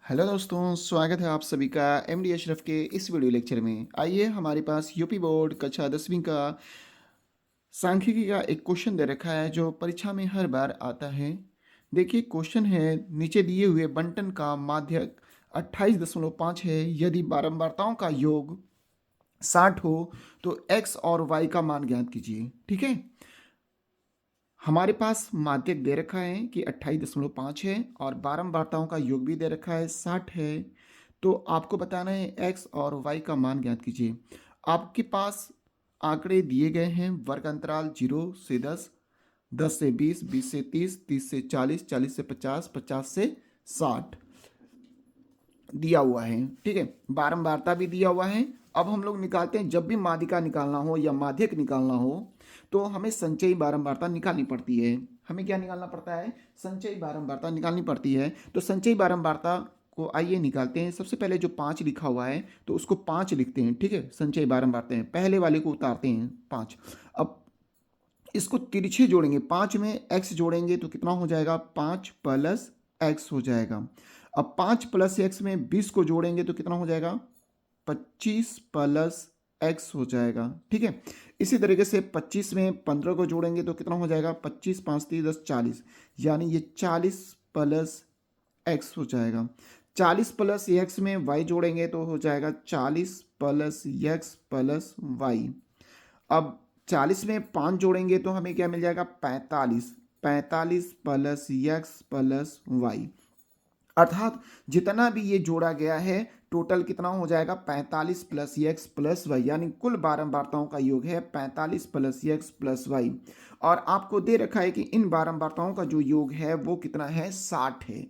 Hello दोस्तों, स्वागत है आप सभी का एमडी अशरफ के इस वीडियो लेक्चर में। आइए, हमारे पास यूपी बोर्ड कक्षा 10वीं का सांख्यिकी का एक क्वेश्चन दे रखा है जो परीक्षा में हर बार आता है। देखिए, क्वेश्चन है नीचे दिए हुए बंटन का माध्यक 28.5 है। यदि बारंबारताओं का योग 60 हो तो x और y का मान ज्ञात कीजिए। ठीक है, हमारे पास माध्यक दे रखा है कि 28.5 है और बारंबारताओं का योग भी दे रखा है 60 है। तो आपको बताना है x और y का मान ज्ञात कीजिए। आपके पास आंकड़े दिए गए हैं, वर्ग अंतराल 0 से 10, 10 से 20, 20 से 30, 30 से 40, 40 से 50, 50 से 60 दिया हुआ है। ठीक है, बारंबारता भी दिया हुआ है। अब हम लोग निकालते हैं, जब भी माध्यिका निकालना हो या माध्यक निकालना हो तो हमें संचयी बारंबारता निकालनी पड़ती है। हमें क्या निकालना पड़ता है? संचयी बारंबारता निकालनी पड़ती है। तो संचयी बारंबारता को आइए निकालते हैं। सबसे पहले जो 5 लिखा हुआ है तो उसको 5 लिखते हैं। ठीक है, संचयी बारंबारता है, पहले वाले को उतारते हैं 5। अब इसको तिरछे जोड़ेंगे, 5 में x जोड़ेंगे तो कितना हो जाएगा? 5 प्लस x हो जाएगा। अब 5 प्लस x में 20 को जोड़ेंगे तो कितना हो जाएगा? 25 प्लस x हो जाएगा। ठीक है, इसी तरीके से 25 में 15 को जोड़ेंगे तो कितना हो जाएगा? 25 5 3 10 40, यानी ये 40 प्लस x हो जाएगा। 40 प्लस x में y जोड़ेंगे तो हो जाएगा 40 प्लस x प्लस y। अब 40 में 5 जोड़ेंगे तो हमें क्या मिल जाएगा? 45, 45 प्लस एक्स प्लस वाई। अर्थात जितना भी ये जोड़ा गया है टोटल कितना हो जाएगा? 45 प्लस एक्स प्लस वाई, यानी कुल बारंबारताओं का योग है 45 प्लस एक्स प्लस वाई। और आपको दे रखा है कि इन बारंबारताओं का जो योग है वो कितना है? 60 है।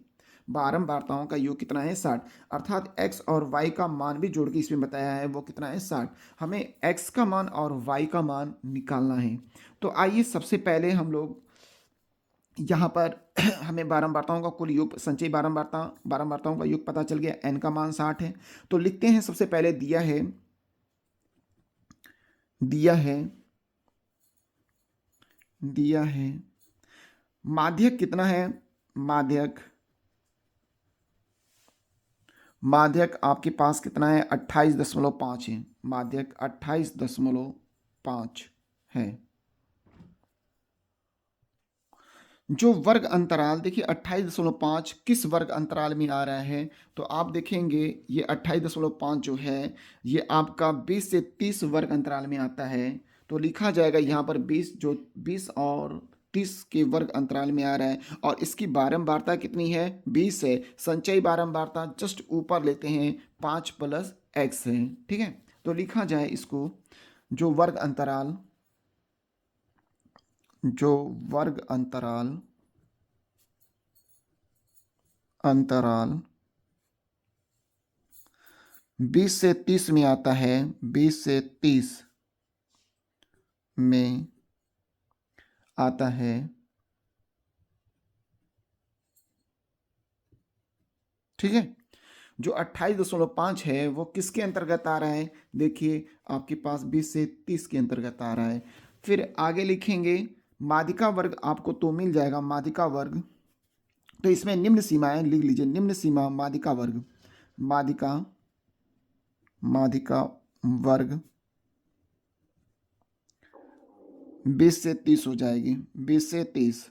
बारंबारताओं का योग कितना है? 60। अर्थात x और y का मान भी जोड़ के इसमें बताया है वो कितना है? 60। हमें x का मान और y का मान निकालना है। तो आइए सबसे पहले हम लोग यहाँ पर हमें बारंबारताओं का कुल योग, संचयी बारंबारताओं का योग पता चल गया। n का मान 60 है। तो लिखते हैं, सबसे पहले दिया है माध्यक कितना है? माध्यक आपके पास कितना है? 28.5 है। माध्यक 28.5 है। जो वर्ग अंतराल, देखिए 28.5 किस वर्ग अंतराल में आ रहा है? तो आप देखेंगे ये 28.5 जो है ये आपका 20 से 30 वर्ग अंतराल में आता है। तो लिखा जाएगा यहाँ पर 20, जो 20 और 30 के वर्ग अंतराल में आ रहा है। और इसकी बारंबारता कितनी है? 20 है। संचयी बारंबारता जस्ट ऊपर लेते हैं, 5 प्लस x है। ठीक है, तो लिखा जाए इसको, जो वर्ग अंतराल जो वर्ग अंतराल 20 से 30 में आता है, 20 से 30 में आता है, ठीक है। जो 28.5 है वो किसके अंतर्गत आ रहा है? देखिए, आपके पास 20 से 30 के अंतर्गत आ रहा है। फिर आगे लिखेंगे माध्यिका वर्ग, आपको तो मिल जाएगा माध्यिका वर्ग। तो इसमें निम्न सीमाएं लिख लीजिए। निम्न सीमा माध्यिका वर्ग, माध्यिका माध्यिका वर्ग 20 से 30 हो जाएगी। 20 से 30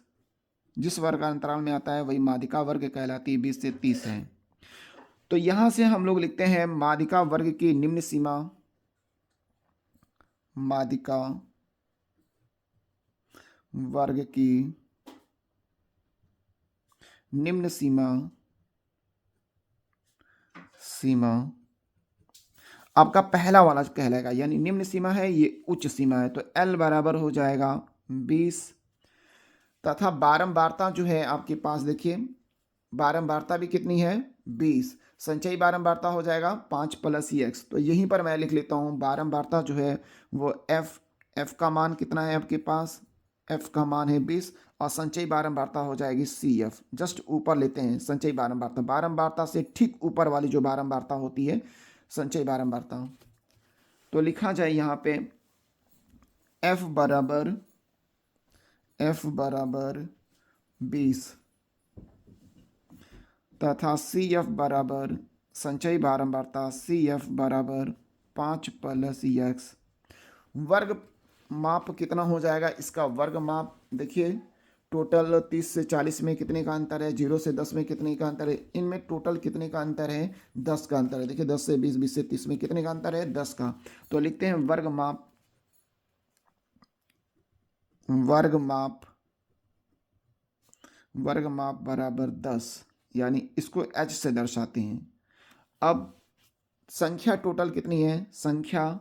जिस वर्ग अंतराल में आता है वही माध्यिका वर्ग कहलाती है। 20 से 30 है। तो यहां से हम लोग लिखते हैं माध्यिका वर्ग की निम्न सीमा, माध्यिका वर्ग की निम्न सीमा आपका पहला वाला कहलाएगा, यानी निम्न सीमा है, ये उच्च सीमा है। तो L बराबर हो जाएगा 20। तथा बारंबारता जो है आपके पास, देखिए बारंबारता भी कितनी है? 20। संचयी बारंबारता हो जाएगा 5 प्लस x। तो यहीं पर मैं लिख लेता हूँ बारंबारता जो है वो f का मान कितना है आपके पास? f का मान है 20। और संचयी बारंबारता हो जाएगी CF। जस्ट ऊपर लेते हैं संचयी बारंबारता, बारंबारता से ठीक ऊपर वाली जो बारंबारता होती है संचयी बारंबारता। तो लिखा जाए यहाँ पे f बराबर 20 तथा सी एफ बराबर संचयी बारंबारता सी एफ बराबर 5 प्लस एक्स। वर्ग माप कितना हो जाएगा? इसका वर्ग माप देखिए, टोटल 30 से 40 में कितने का अंतर है, 0 से 10 में कितने का अंतर है, इनमें टोटल कितने का अंतर है? 10 का अंतर है। देखिए 10 से 20, 20 से 30 में कितने का अंतर है? 10 का। तो लिखते हैं वर्ग माप, वर्ग माप, वर्ग माप बराबर 10, यानी इसको h से दर्शाते हैं। अब संख्या टोटल कितनी है? संख्या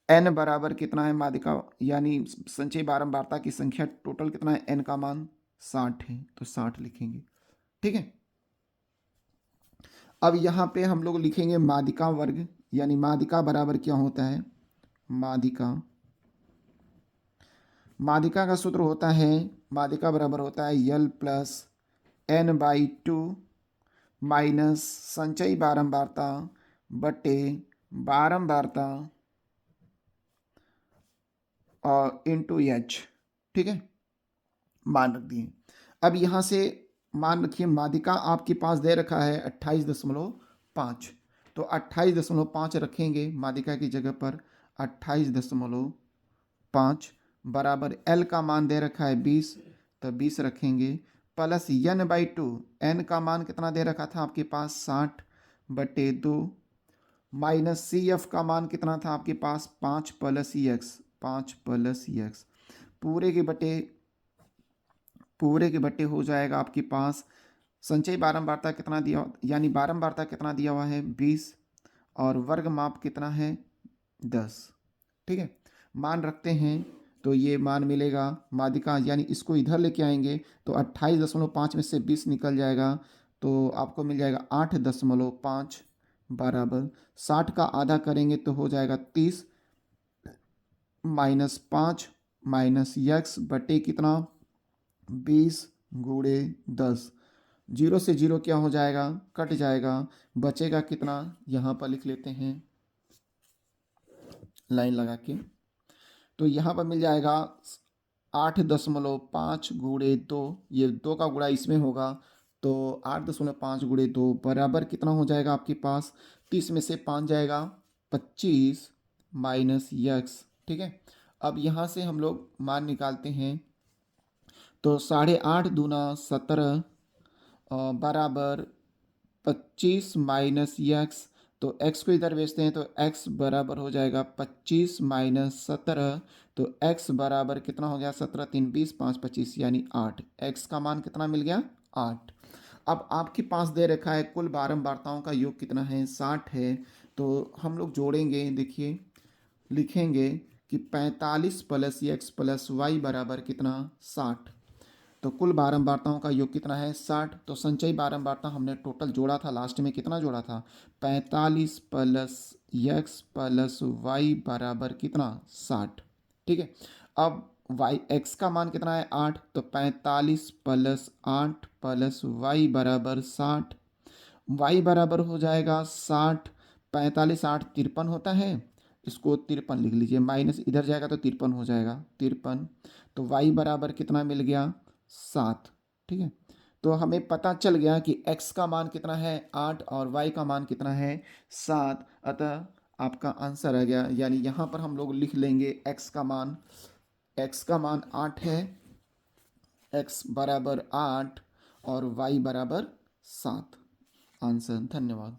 n बराबर कितना है? माध्यिका यानी संचयी बारंबारता की संख्या टोटल कितना है? n का मान 60 है, तो 60 लिखेंगे। ठीक है। अब यहाँ पे हम लोग लिखेंगे माध्यिका वर्ग, यानी माध्यिका बराबर क्या होता है? माध्यिका, माध्यिका का सूत्र होता है, माध्यिका बराबर होता है यल प्लस n/2 माइनस संचयी बारंबारता बटे बारंबारता और इंटू एच। ठीक है, मान रख दिए। अब यहाँ से मान रखिए माध्यिका आपके पास दे रखा है 28.5, तो 28.5 रखेंगे माध्यिका की जगह पर, 28.5 बराबर एल का मान दे रखा है 20, तो 20 रखेंगे, प्लस n/2, n का मान कितना दे रखा था आपके पास? 60 बटे 2, माइनस सी एफ का मान कितना था आपके पास? 5 प्लस एक्स, 5 प्लस एक्स, पूरे के बटे, पूरे के बटे हो जाएगा आपके पास संचयी बारंबारता कितना दिया, यानी बारंबारता कितना दिया हुआ है? 20, और वर्ग माप कितना है? 10। ठीक है, मान रखते हैं तो ये मान मिलेगा माध्यिका, यानी इसको इधर लेके आएंगे तो 28.5 में से 20 निकल जाएगा, तो आपको मिल जाएगा 8.5 बराबर 60 का आधा करेंगे तो हो जाएगा 30, माइनस 5 माइनस एक्स बटे कितना? 20 गुणे 10। 0 से 0 क्या हो जाएगा? कट जाएगा, बचेगा कितना? यहाँ पर लिख लेते हैं लाइन लगा के, तो यहाँ पर मिल जाएगा 8.5 गुणे 2, ये 2 का गुणा इसमें होगा, तो 8.5 गुणे 2 बराबर कितना हो जाएगा आपके पास? 30 में से 5 जाएगा 25 माइनस एक्स। ठीक है, अब यहाँ से हम लोग मान निकालते हैं, तो 8.5 दूना 17 बराबर 25 माइनस एक्स, तो x को इधर भेजते हैं तो x बराबर हो जाएगा 25 माइनस 17, तो x बराबर कितना हो गया? 17 3 20 5 25 यानी 8। x का मान कितना मिल गया? 8। अब आपके पास दे रखा है कुल बारंबारताओं का योग कितना है? 60 है, तो हम लोग जोड़ेंगे। देखिए लिखेंगे कि 45 प्लस एक्स प्लस वाई बराबर कितना? 60। तो कुल बारंबारताओं का योग कितना है? 60। तो संचयी बारंबारता हमने टोटल जोड़ा था, लास्ट में कितना जोड़ा था? 45 प्लस एक्स प्लस वाई बराबर कितना? 60। ठीक है, अब वाई एक्स का मान कितना है? 8, तो 45 प्लस 8 प्लस वाई बराबर 60, वाई बराबर हो जाएगा 60, 45 8 53 होता है, इसको 53 लिख लीजिए, माइनस इधर जाएगा तो 53 हो जाएगा, 53, तो वाई बराबर कितना मिल गया? 7। ठीक है, तो हमें पता चल गया कि x का मान कितना है? 8 और y का मान कितना है? 7। अतः आपका आंसर आ गया, यानी यहाँ पर हम लोग लिख लेंगे x का मान, x का मान 8 है, x बराबर 8 और y बराबर 7। आंसर। धन्यवाद।